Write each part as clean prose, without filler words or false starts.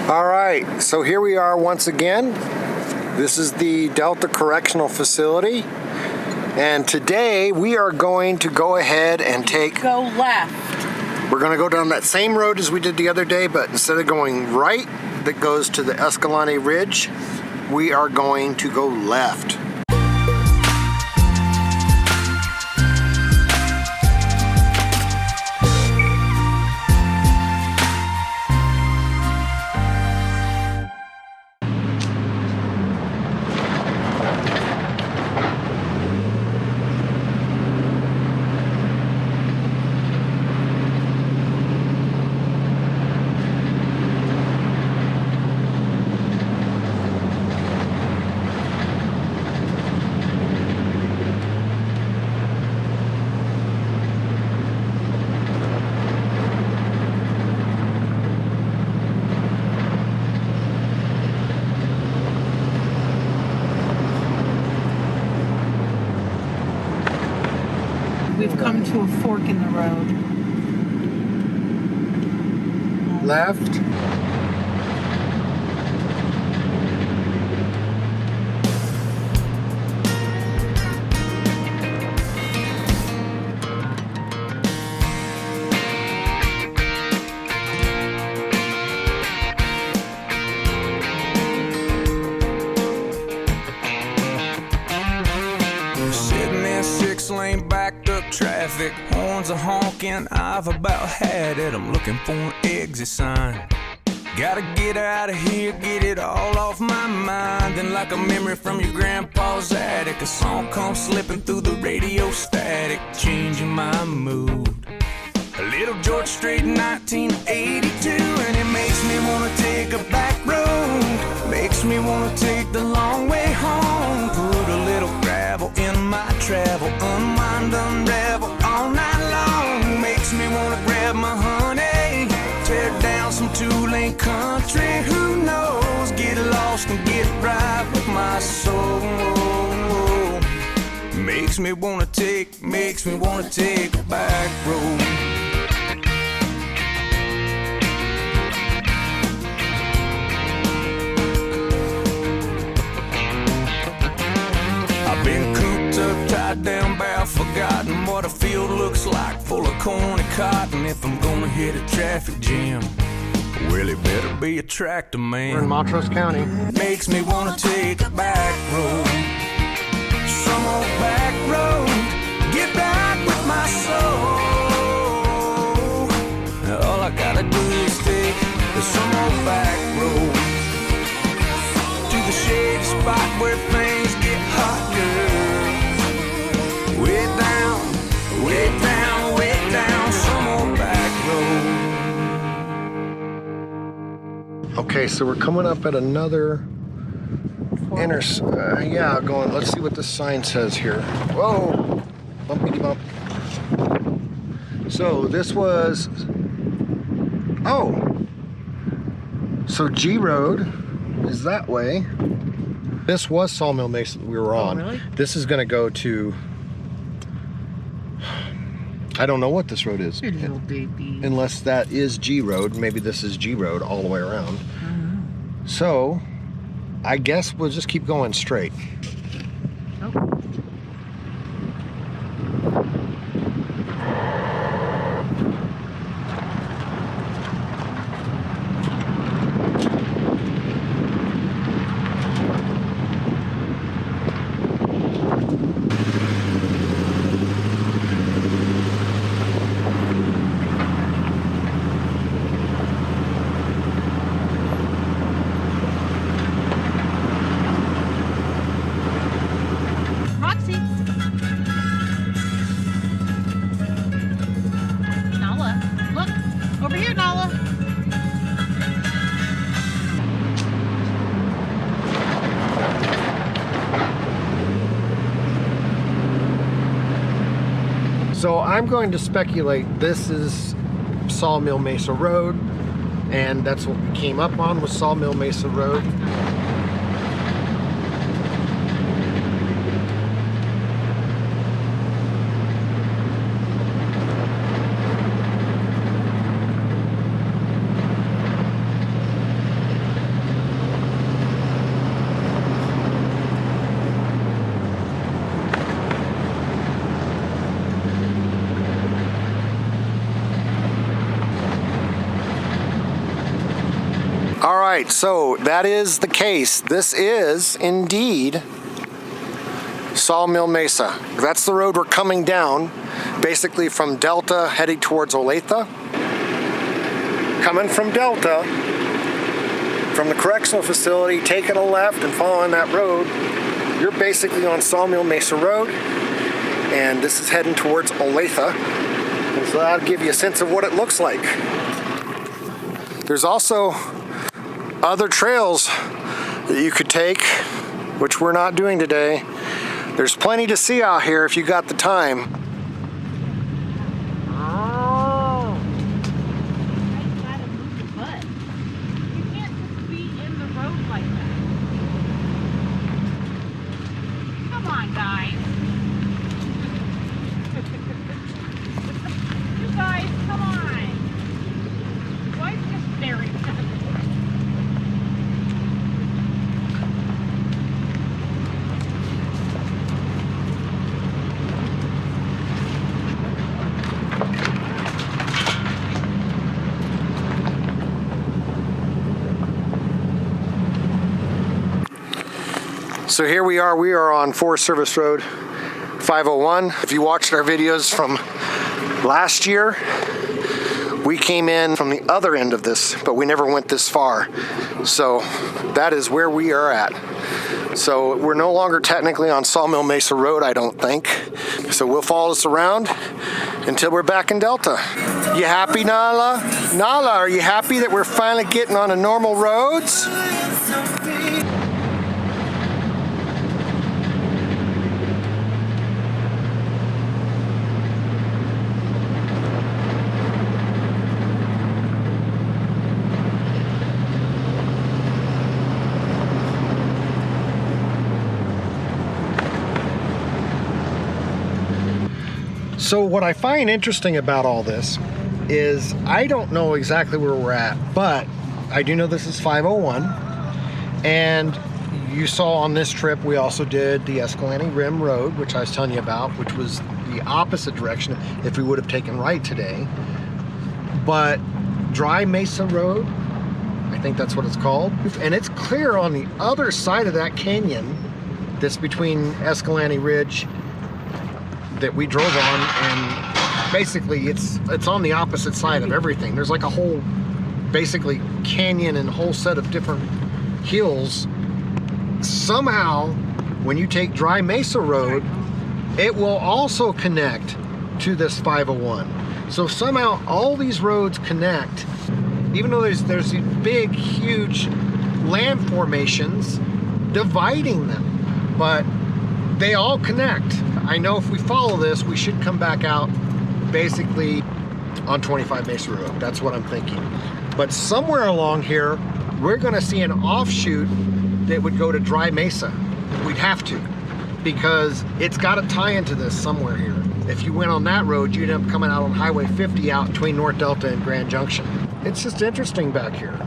All right, so here we are once again. This is the Delta Correctional Facility. And today we are going to go ahead and Go left. We're going to go down that same road as we did the other day, but instead of going right that goes to the Escalante Ridge, we are going to go left. We've come to a fork in the road. Left. Sitting in 6-lane backed up traffic, horns are honking, I've about had it. I'm looking for an exit sign. Gotta get out of here, get it all off my mind. Then like a memory from your grandpa's attic, a song comes slipping through the radio static, changing my mood. A little George Strait, 1982, and it makes me wanna take a back road. Makes me wanna take the long way home. Put a little gravel in my travel, unwind, unravel all night long. Makes me wanna grab my honey, tear down some 2-lane country. Who knows? Get lost and get right with my soul. Makes me wanna take a back road. I've been cooped up, tied down, bow, forgotten what a field looks like, full of corn and cotton. If I'm gonna hit a traffic jam, well, it better be a tractor man. We're in Montrose County. Makes me wanna take a back road, some old back road, get back with my soul. All I gotta do is take some old back road to the shady spot where things get hot, girl. Way down, way down, way down, some old back road. Okay, so we're coming up at another going. Let's see what this sign says here. Whoa, bumpity bump. So this was, so G Road is that way. This was Sawmill Mesa that we were on. Oh, really? This is gonna go to, I don't know what this road is. Your little baby. Unless that is G Road. Maybe this is G Road all the way around. So, I guess we'll just keep going straight. Oh. Roxy. Nala, look. Over here, Nala. So I'm going to speculate this is Sawmill Mesa Road, and that's what we came up on, was Sawmill Mesa Road. All right, so that is the case. This is indeed Sawmill Mesa. That's the road we're coming down, basically from Delta heading towards Olathe. Coming from Delta, from the correctional facility, taking a left and following that road, you're basically on Sawmill Mesa Road, and this is heading towards Olathe. And so that'll give you a sense of what it looks like. There's also other trails that you could take, which we're not doing today. There's plenty to see out here if you got the time. Oh. You gotta move your butt. You can't just be in the road like that. Come on, guys. You guys, come on. Why is just staring at me? So here we are on Forest Service Road 501. If you watched our videos from last year, we came in from the other end of this, but we never went this far. So that is where we are at. So we're no longer technically on Sawmill Mesa Road, I don't think. So we'll follow this around until we're back in Delta. You happy, Nala? Nala, are you happy that we're finally getting on a normal roads? So what I find interesting about all this is I don't know exactly where we're at, but I do know this is 501. And you saw on this trip, we also did the Escalante Rim Road, which I was telling you about, which was the opposite direction if we would have taken right today. But Dry Mesa Road, I think that's what it's called. And it's clear on the other side of that canyon that's between Escalante Ridge that we drove on, and basically it's on the opposite side of everything. There's like a whole basically canyon and a whole set of different hills. Somehow when you take Dry Mesa Road, it will also connect to this 501. So somehow all these roads connect, even though there's these big huge land formations dividing them, but they all connect. I know if we follow this, we should come back out basically on 25 Mesa Road. That's what I'm thinking. But somewhere along here, we're gonna see an offshoot that would go to Dry Mesa. We'd have to, because it's gotta tie into this somewhere here. If you went on that road, you'd end up coming out on Highway 50 out between North Delta and Grand Junction. It's just interesting back here.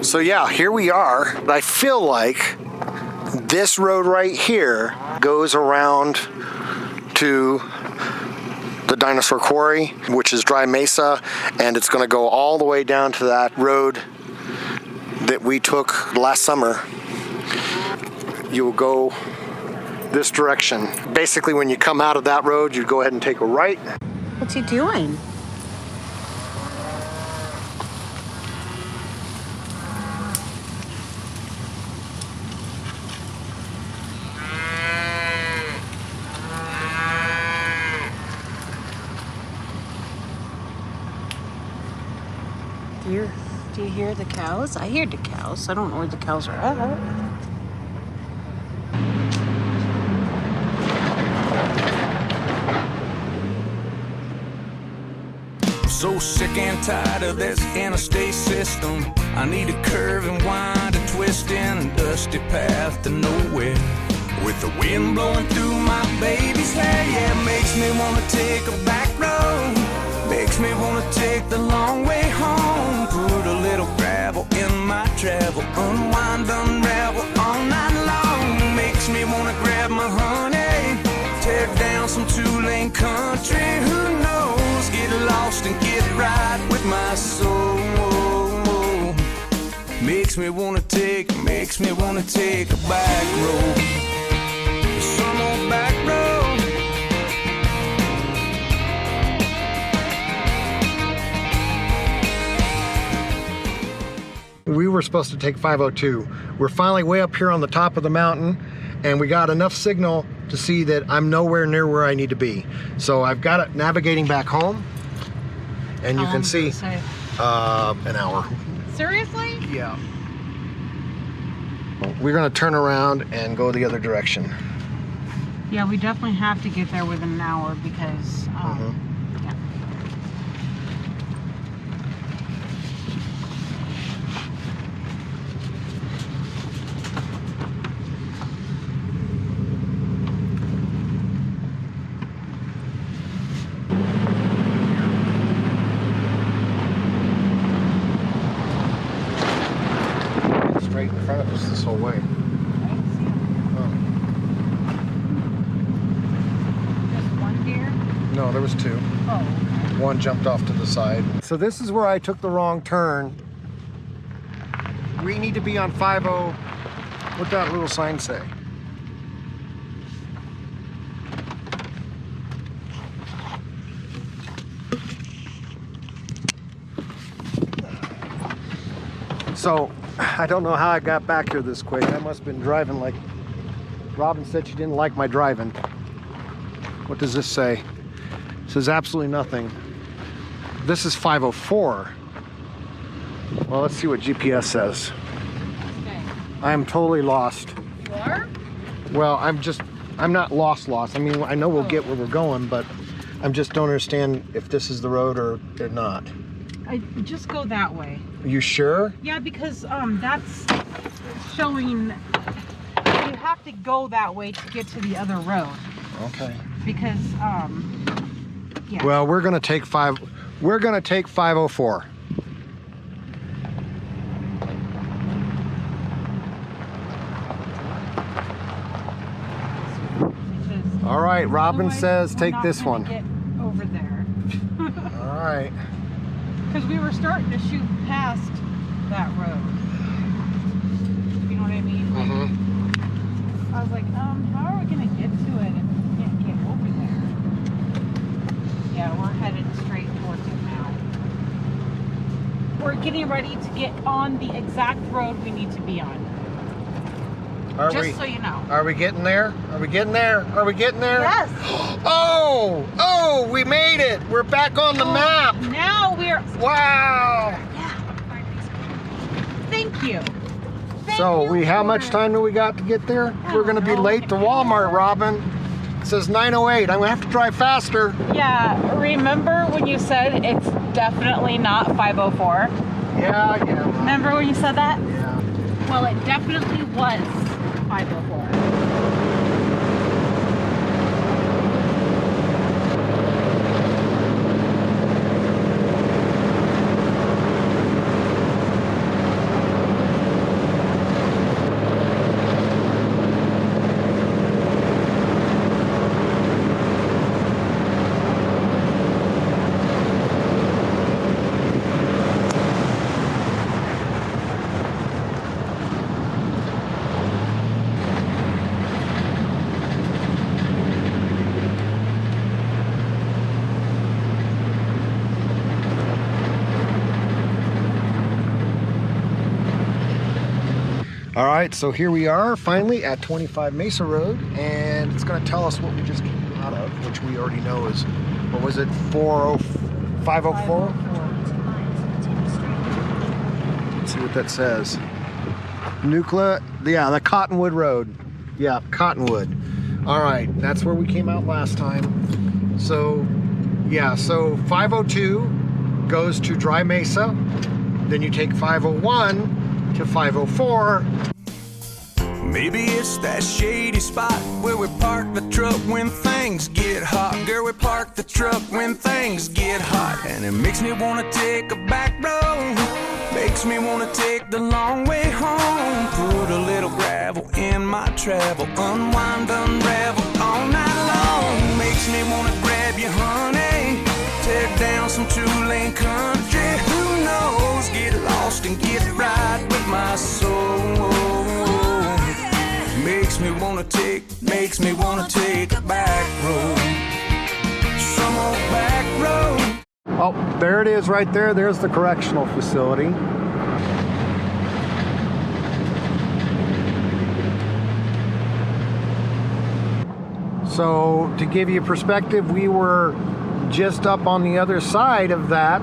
So yeah, here we are. I feel like this road right here goes around to the Dinosaur Quarry, which is Dry Mesa, and it's going to go all the way down to that road that we took last summer, you will go this direction. Basically, when you come out of that road, you go ahead and take a right. What's he doing? Do you hear the cows? I hear the cows. I don't know where the cows are at. So sick and tired of this interstate system. I need a curve and wind, a twist in a dusty path to nowhere. With the wind blowing through my baby's hair, yeah, makes me wanna take a back road. Makes me wanna take the long way home. Put a little gravel in my travel. Unwind, unravel all night long. Makes me wanna grab my honey. Tear down some two-lane country. Who knows? Get lost and get right with my soul. Makes me wanna take a back road. Some old back road. We were supposed to take 502. We're finally way up here on the top of the mountain, and we got enough signal to see that I'm nowhere near where I need to be. So I've got it navigating back home, and you can see an hour. Seriously? Yeah. We're gonna turn around and go the other direction. Yeah, we definitely have to get there within an hour because, yeah. Straight in front of us this whole way. No, there was two. Oh. One jumped off to the side. So this is where I took the wrong turn. We need to be on 50. What'd that little sign say? So I don't know how I got back here this quick. I must have been driving like Robin said she didn't like my driving. What does this say? It says absolutely nothing. This is 504. Well, let's see what GPS says. Okay. I am totally lost. You are? Well, I'm not lost. I mean, I know we'll get where we're going, but I just don't understand if this is the road or not. I just go that way. Are you sure? Yeah, because that's showing you have to go that way to get to the other road. Okay. Because yeah. Well, we're gonna take 504. All right, Robin says take this one. Get over there. All right. Because we were starting to shoot past that road. You know what I mean? Mm-hmm. I was like, how are we gonna get to it if we can't get over there? Yeah, we're headed straight towards it now. We're getting ready to get on the exact road we need to be on. Just so you know. Are we getting there? Are we getting there? Are we getting there? Yes. Oh, we made it. We're back on the map. Now we're. Wow. Yeah. Thank you. So how much time do we got to get there? We're gonna be late to Walmart, Robin. It says 9:08. I'm gonna have to drive faster. Yeah, remember when you said it's definitely not 504? Yeah. Remember when you said that? Yeah. Well, it definitely was 504. All right, so here we are finally at 25 Mesa Road, and it's going to tell us what we just came out of, which we already know is, what was it, 504? Let's see what that says. Nuclear, yeah, the Cottonwood Road. Yeah, Cottonwood. All right, that's where we came out last time. So, yeah, so 502 goes to Dry Mesa. Then you take 501 to 504. Maybe it's that shady spot where we park the truck when things get hot. Girl, we park the truck when things get hot. And it makes me wanna take a back road. Makes me wanna take the long way home. Put a little gravel in my travel. Unwind, unravel all night long. Makes me wanna grab you, honey. Tear down some two-lane country. Who knows? Get lost and get right with my soul. Makes me wanna take a back road. Some old back road. Oh, there it is right there. There's the correctional facility. So to give you perspective, we were just up on the other side of that